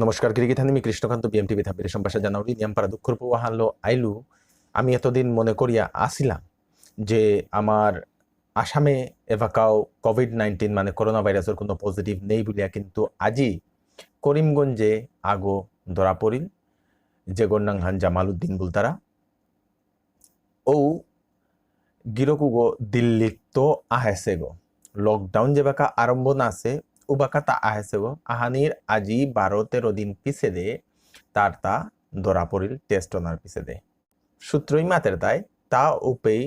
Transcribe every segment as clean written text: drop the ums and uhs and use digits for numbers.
নমস্কার গিরিগিথানি মি কৃষ্ণকান্ত বিএমটিভি থাবির সম্ভাষা জানাউলি নিয়ামপাড়া দুঃখর পোহানলো আইলু আমি এতদিন মনে করিয়া আসিলাম যে আমার আসামে এভাকাও কোভিড-19 মানে করোনা ভাইরাসের কোনো পজিটিভ নেই বলিয়া, কিন্তু আজি করিমগঞ্জে আগো ধরা পড়িল যে গন্নাংহান জামালউদ্দিন বুলতারা ও গিরকুগো দিল্লি তো আহেছে গো লকডাউন যে বাকা আরম্ভ না আছে উবাকা তা আহেছে গো আহানির আজি 12-13 দিন পিছে দে তার তা ধরা পড়িল টেস্ট অনার পিছে দে সূত্রই মাতের তাই তা উপেই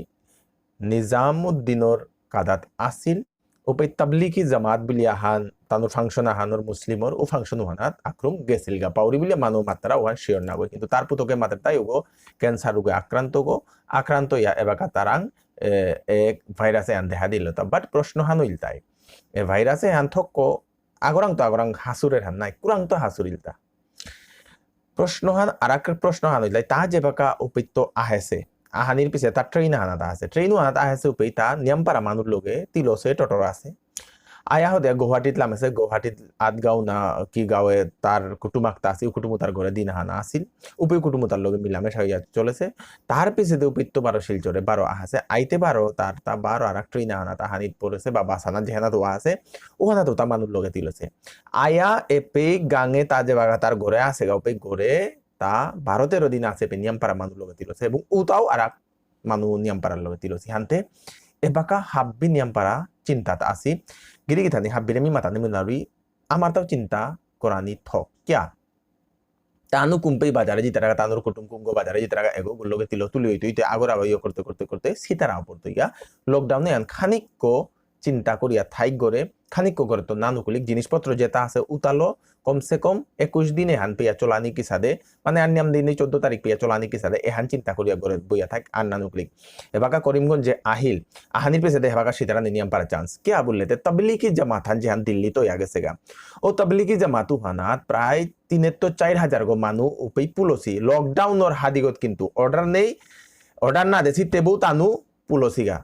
নিজামুদ্দিনর কাদাত আসিল উপেই তাবলিকি জামাত বলি আহান তানোর ফাংশন আহানোর মুসলিমর ও ফাংশন ওহানাত আক্রম গেছিল গা পাউরি বলে মানো মাত্রা ওহান শিওর না গো, কিন্তু তার পুতকে মাত্রা তাই ওগো ক্যান্সার রোগে আক্রান্ত ইয়া এবাকা তারাং এক ভাইরাসে আন দেখা দিল তা বাট প্রশ্ন হান হইল তাই এ ভাইরাসে আন থক্ক আগরাং হাসুরের হান নাই কুরাং তো হাসুরিল তা প্রশ্ন হান আর এক প্রশ্ন হান হইল তা যে বাকা উপৈত্য আহেছে আহানির পিছে তার ট্রেন আনাত আছে ট্রেনও আনাত আহেছে উপেই তা নিয়মপাড়া মানুষ লোকে তিলসে টটর আছে আয়া হদে গুৱাহাটীত লামেছে গুৱাহাটীত আদগাঁও না কি গাঁৱে তার কুটুমাকতা আছে কুটুমু তার ঘরে দিন হানা আসিল উপে কুটুমু তার লগে মিলামেশা হইয়া চলেছে তার পিছে উপৈত্য 12 শিলচরে 12 আহাছে আইতে 12 তার তা 12 আর একটা ট্রেন আনা তাহানিত পড়েছে বা বাসানা যেহানা তো আছে ওখানা তো তা মানুষ লগে তিলছে আয়া এপে গাঙে তা যে বাগা তার ঘরে আছে গা উপে ঘরে তা 12-13 দিন আছে পে নিয়মপাড়া মানুষ লগে তিলছে এবং উতাও আর এক মানুষ নিয়মপাড়ার লগে তিলছি হানতে এবাকা হাব্বি নিয়মপাড়া চিন্তাত আসি গিরিগিথানি হাব্বিরে মি মাতানি মিনারি আমার তাও চিন্তা করানি থক क्या तानु कुंपई बाजारे जितरा तानुर कुटुम कुंगो बाजारे जितरा एगो गुल्लोगे तिलो तुली होइतो इते आगोर आबाइयो करते सीतारा पड़तो या लकडाउने आन खानिक को चिंता करिया थाइक गरे खानिक को करे तो नानुकुलिक जिनिसपत्र जेता আছে उतालो कम से कम 21 दिने हान पेया चलानी की सादे माने अन्याम दिने 14 तारिख पेया चलानी की सादे एहान चिंता करिया गरे बइया थाक आन नानुकुलिक एबाका करीमगंजे আহিল আহানির পেছে দেহবাকা সিতারা নিয়ম পারা চান্স কে বললেতে তবলিকি জামাত হান যেহান দিল্লি তো গেছে গা ও তবলিকি জামাতু হানাত প্রায় 3-4 গো মানু উপই পুলসি লকডাউনর হাদিগত কিন্তু অর্ডার না দেছি তেবু তানু পুলসিগা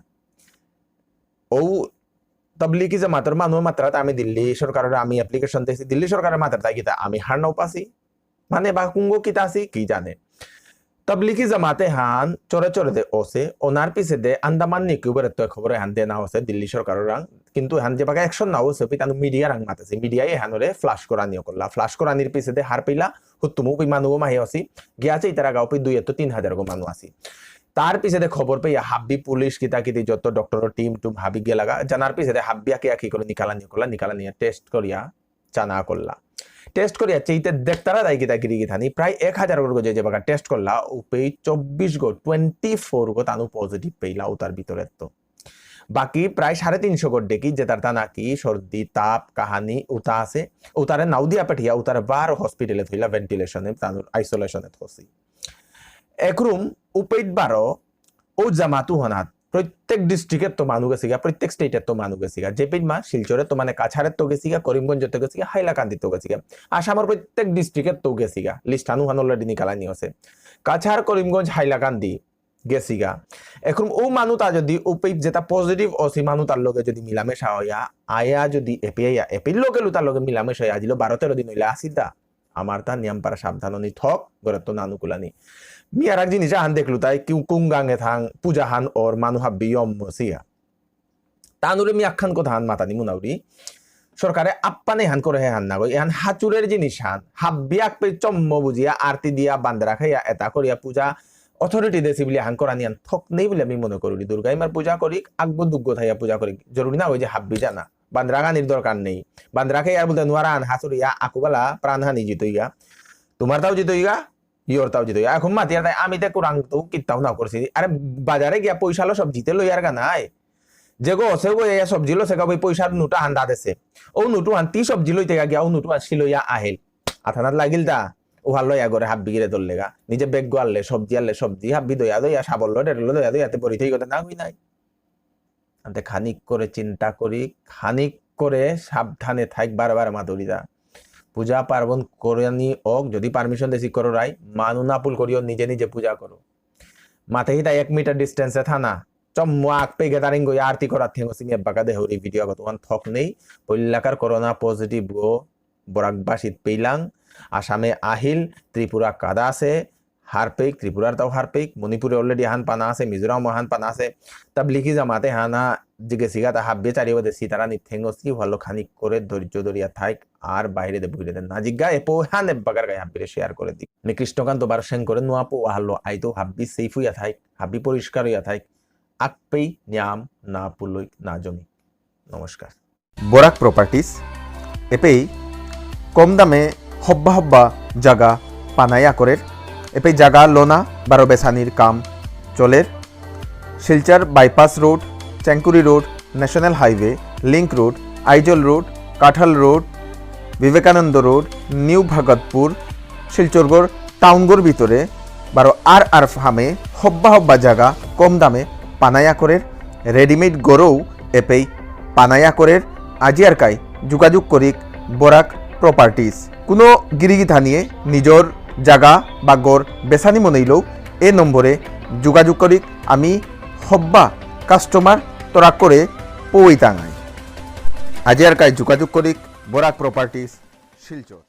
ও তবলিকি জামাতের মানুষ মাত্রা আমি দিল্লি সরকারের আমি অ্যাপ্লিকেশন দিয়েছি দিল্লি সরকারের মাত্রা তাই কিতা আমি হার নাও পাসি মানে বা কুঙ্গো কিতা আসি কি জানে তবলিকি জামাতে হান চরে দে ওসে ওনার পিছে দে আন্দামান নিকোবরের তো খবর হান দে না হচ্ছে দিল্লি সরকারের রাং কিন্তু হান যে বাকা অ্যাকশন না হচ্ছে পিতানো মিডিয়া রাং মাতেছে মিডিয়ায় হানরে ফ্লাশ করানিও করলা ফ্লাশ করানির পিছে দে হার পেলা হুত্তুমু পি মানু মাহি আসি গিয়াছে ইতারা গাও পি 2-3 গো মানু আসি তার পিছে দে খবর পেয়ে হাব্বি পুলিশ কিতা যত ডক্টর টিম টুম হাবি গিয়ে লাগা জানার পিছে দে হাব্বিয়াকে কি করে নিকালা নিয়ে টেস্ট করিয়া চানা করলা টেস্ট করিয়া চাইতে দেখতারা দাই কিতা গিরিগিথানি প্রায় 1000 গো যে বাকা টেস্ট করলা উপে 24 গো 24 গো তানু পজিটিভ পেইলা তার ভিতরে তো বাকি প্রায় 350 গো ডেকি যে তার তা নাকি সর্দি তাপ কাহানি উতা আছে উতারে নাও দিয়া পাঠিয়া উতারে বার হসপিটালে থইলা ভেন্টিলেশনে তানুর আইসোলেশনে থসি একরুম উপেট 12 ও জামাতু হনাত প্রত্যেক ডিস্ট্রিক্টের তো মানুষ গেছে গা প্রত্যেক স্টেটের তো মানুষ গেছে গা জেপিন মা শিলচরে তো মানে কাছাড়ের তো গেছি গা করিমগঞ্জ তো গেছি গা হাইলাকান্দি তো গেছি গা আসামের প্রত্যেক ডিস্ট্রিক্টের তো গেছি গা লিস্ট হানু অলরেডি নিকালানি আছে কাছাড় করিমগঞ্জ হাইলাকান্দি গেছি গা এখন ও মানুষ তা যদি উপেট যেটা পজিটিভ অসি মানুষ তার লগে যদি মিলামেশা হইয়া আয়া যদি এপির লগে তার লগে মিলামেশা হইয়া আজিল 12-13 দিন হইলে আসিতা আমার তা নিয়মপাড়া সাবধাননি থক গরে তো নানুকুলানি মি আর এক জিনিস হান দেখলু তাই কিউ কুঙ্গাঙে থাং পূজা হান ওর মানু হাব্বি সিয়া তানুরে মি আখান কথা হান মাতানি মুনাউরি সরকারে আপ্পানে হান করে হান না গই হান হাচুরের জিনিস হান হাব্বি আকপে চম্ম বুঝিয়া আরতি দিয়া বান্দরা খাইয়া এটা করিয়া পূজা অথরিটি দেছি বলে হান করানি হান থক নেই বলে আমি মনে করি দুর্গা ইমার পূজা করি আকব দুগ্গ থাইয়া পূজা করি জরুরি না ওই যে হাব্বি জানা বান্দরা গানির দরকার নেই বান্দরা খাইয়া বলতে নোয়ারা হান হাচুরিয়া আকুবালা প্রাণহানি জিতইগা তোমার তাও জিতইগা ইয়োর তাও জিতইগা এখন মাতিয়ার তাই আমি তো কুরাং তো কিতাও না করছি আরে বাজারে গিয়া পয়সালো সবজিতে লইয়ার গা নাই যে গো সে গো এই সবজি লো সেগা ওই পয়সার নোটা হান্ডা দেছে ও নোটু আনতি সবজি লইতে গিয়া ও নোটু আসি লইয়া আহিল আথানাত লাগিল তা ও ভাল লইয়া করে হাব্বি গিরে দললেগা নিজে বেগ গো আনলে সবজি হাব্বি দইয়া সাবল দইয়াতে পরিতেই কথা না হই নাই আনতে খানিক করে চিন্তা করি খানিক করে সাবধানে থাক বারবার মাতুরিদা পূজা পার্বণ করানি ওক যদি পারমিশন দেছি করো রাই মানু না পুল করিও নিজে পূজা করো মাথে হিতা 1 মিটার ডিস্টেন্সে থানা চম্মু আক পে গ্যাদারিং গো আরতি করা থেঙ্গো সিং বাকা দে হরি ভিডিও কত ওয়ান থক নেই পল্লাকার করোনা পজিটিভ গো বরাকবাসিত পেইলাং আসামে আহিল, ত্রিপুরা কাদা আছে হারপেক, ত্রিপুরার তাও হারপেক, মণিপুরে অলরেডি হান পানা আছে, মিজোরামও হান পানা আছে। তাবলিগি জামাতে হানা জিগে সিগা তা হাব্বে চারিও দেশি তারা নিথেঙ্গসি ভালো খানিক করে ধৈর্য ধরিয়া থাইক আর বাইরে দে বুইরে দেন না জিগা এপো হান এব্বাগার গায়ে হাব্বিরে শেয়ার করে দিক নে কৃষ্ণকান্ত বারসেন করে নোয়াপো আহালো আইতো হাব্বি সেফ হইয়া থাইক, হাব্বি পরিষ্কার হইয়া থাইক, আকপেই নিয়াম না পুলই না জমি। নমস্কার। বরাক প্রপার্টিস এপেই কম দামে হব্বা হব্বা জাগা পানায়া করের এপেই জাগা লোনা বারো বেসানির কাম চলের Silchar bypass road, Chankuri road, national highway, link road, Aizawl road, Kathal road, Vivekananda road, new Bhagatpur, শিলচরগড় টাউনগড় ভিতরে বারো আর ফার্মে হব্বা হব্বা জাগা কম দামে পানায়া করের রেডিমেড গড়ও এপেই পানায়া করের আজিয়ারকাই যোগাযোগ করিক বরাক প্রপার্টিস। কোনো গিরিগিথা নিয়ে নিজর জাগা বা গড় বেসানি মনেইলেও এ নম্বরে যোগাযোগ করিক আমি হব্বা কাস্টমার তোরা করে পই টাঙাই। আজিয়ারকাই যোগাযোগ করিক বরাক প্রপার্টিস শিলচর।